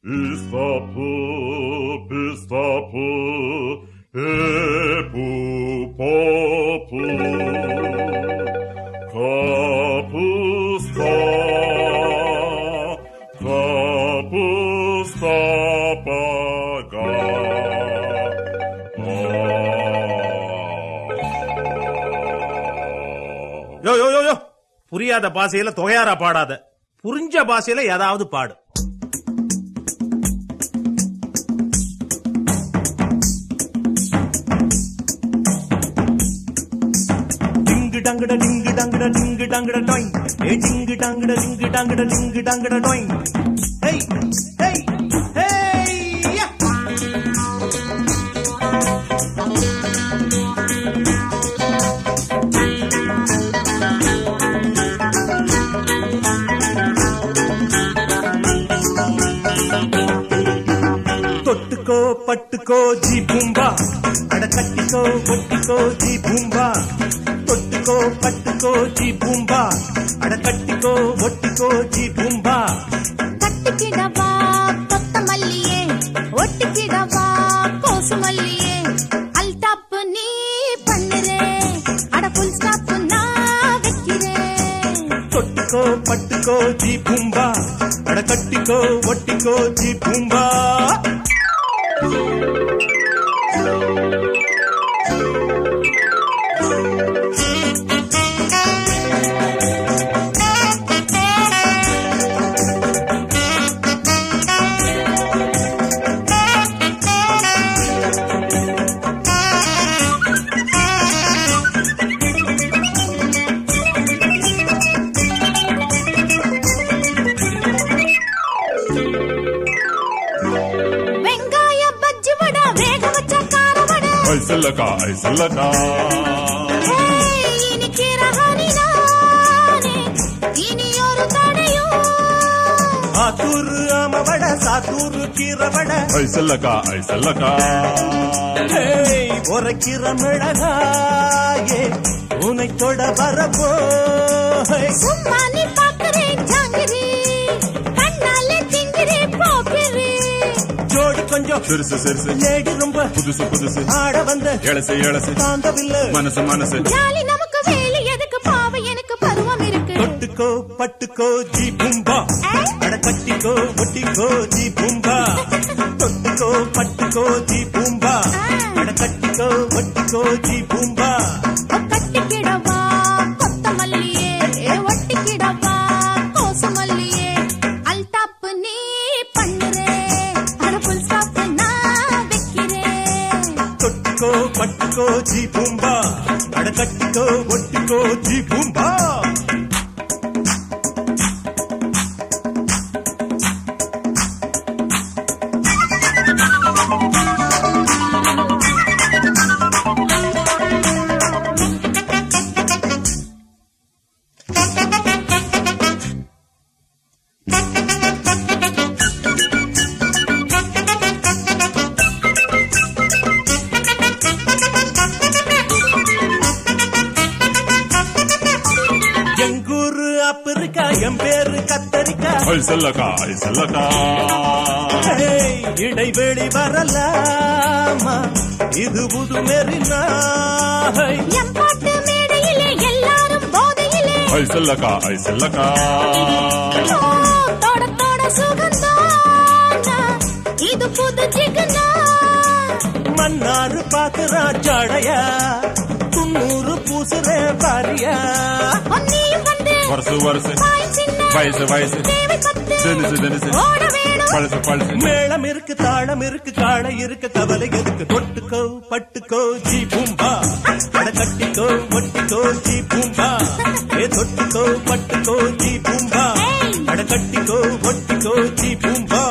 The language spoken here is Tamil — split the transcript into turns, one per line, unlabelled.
Istapı, bistapı, epu, popu, kapusta, kapusta paga.
யோ யோ யோ யோ, புரியாத பாசையில தொகையாரா பாடாத, புரிஞ்ச பாசையில ஏதாவது பாடு. டிங்கு டங்கட டிங்கு டங்கட டிங்கு டங்கட டொய், ஏ டிங்கு டங்கட டிங்கு டங்கட டிங்கு டங்கட டொய். ஹேய் ஹேய் ஹேய் யா. தொட்டுக்கோ பட்டுக்கோ ஜி பூம்பா, அட கட்டிக்கோ ஒட்டிக்கோ ஜி பூம்பா. தொட்டுக்கோ பட்டுக்கோ ஜி பூம்பா, அட கட்டிக்கோ ஒட்டிக்கோ ஜி பூம்பா.
கட்டிக்கிடவா கொத்த மல்லியே, ஒட்டிக்கிடவா கோசு மல்லியே. அல்டாப்பு நீ பண்ணுறே, அட புல் ஸ்டாப்பு நான் வைக்கிறேன்.
தொட்டுக்கோ பட்டுக்கோ ஜி பூம்பா, அட கட்டிக்கோ ஒட்டிக்கோ ஜி பூம்பா.
வெங்காய பஜ்ஜி வடை, வேக வச்ச கார வடை.
ஐசல்லக்கா ஐசல்லக்கா,
ஹேய், இனிக்கிற ஹனி நானே, இனி ஒரு தடையும்.
ஆத்தூரு ஆமவட சாத்தூரு கீரவட,
ஐசல்லக்கா ஐசல்லக்கா,
ஹேய் உரைக்கிற மிளகாயே உனை தொட வரப்போ.
சும்மா நீ பாக்குறேன் ஜாங்கிரி, கண்ணாலே திங்கிரி போக்கிரி.
ஜோடி கொஞ்சம்
சிறுசு சிறுசு,
லேடி ரொம்ப
புதுசு புதுசு,
ஆட வந்த
எழசு எழசு,
தாந்தவில்லை
மனசு மனசு.
ஜாலி நமக்கு வேலி எதுக்கு, பாவை எனக்கு பருவம் இருக்கு.
தொட்டுக்கோ பட்டுக்கோ ஜி பூம்பா, அட கட்டிக்கோ ஒட்டிக்கோ ஜி பூம்பா. தொட்டுக்கோ பட்டுக்கோ ஜி பூம்பா, அட கட்டிக்கோ ஒட்டிக்கோ ஜி பூம்பா.
கட்டிக்கிடவா கொத்த மல்லியே, ஒட்டிக்கிடவா கோசு மல்லியே. அல்டாப்பு நீ பண்ணுறே, அட புல் ஸ்டாப்பு நான் வைக்கிறேன்.
தொட்டுக்கோ பட்டுக்கோ ஜி பூம்பா, அட கட்டிக்கோ ஒட்டிக்கோ ஜி பூம்பா. எங்கூரு ஆப்பிரிக்கா, என் பேரு கத்தரிக்கா.
ஐசல்லக்கா ஐசல்லக்கா,
ஹேய், இடைவெளி வரலாமா, இது புது மெரினா.
என் பாட்டு மேடையிலே எல்லாரும் போதையிலே.
ஐசல்லக்கா ஐசல்லக்கா,
ஓ, தொட தொட சுகந்தானா, இது புது ஜிகனா.
மன்னாரு பாக்குறா ஜடையா, 90 பூசுறே பாரியா.
ஒன்னியும் வந்து
வருஷு வருஷு,
பாய் சின்ன,
வயசு வயசு,
தேவை பத்து,
தினுசு தினுசு,
ஓட வேணும்.
பழசு பழசு.
மேளம் இருக்கு தாளம் இருக்கு காளை இருக்கு, கவலை எதுக்கு. தொட்டுக்கோ பட்டுக்கோ ஜி பூம்பா, அட கட்டிக்கோ ஒட்டிக்கோ ஜி பூம்பா. ஏ தொட்டுக்கோ பட்டுக்கோ ஜி பூம்பா, அட கட்டிக்கோ ஒட்டிக்கோ ஜி பூம்பா.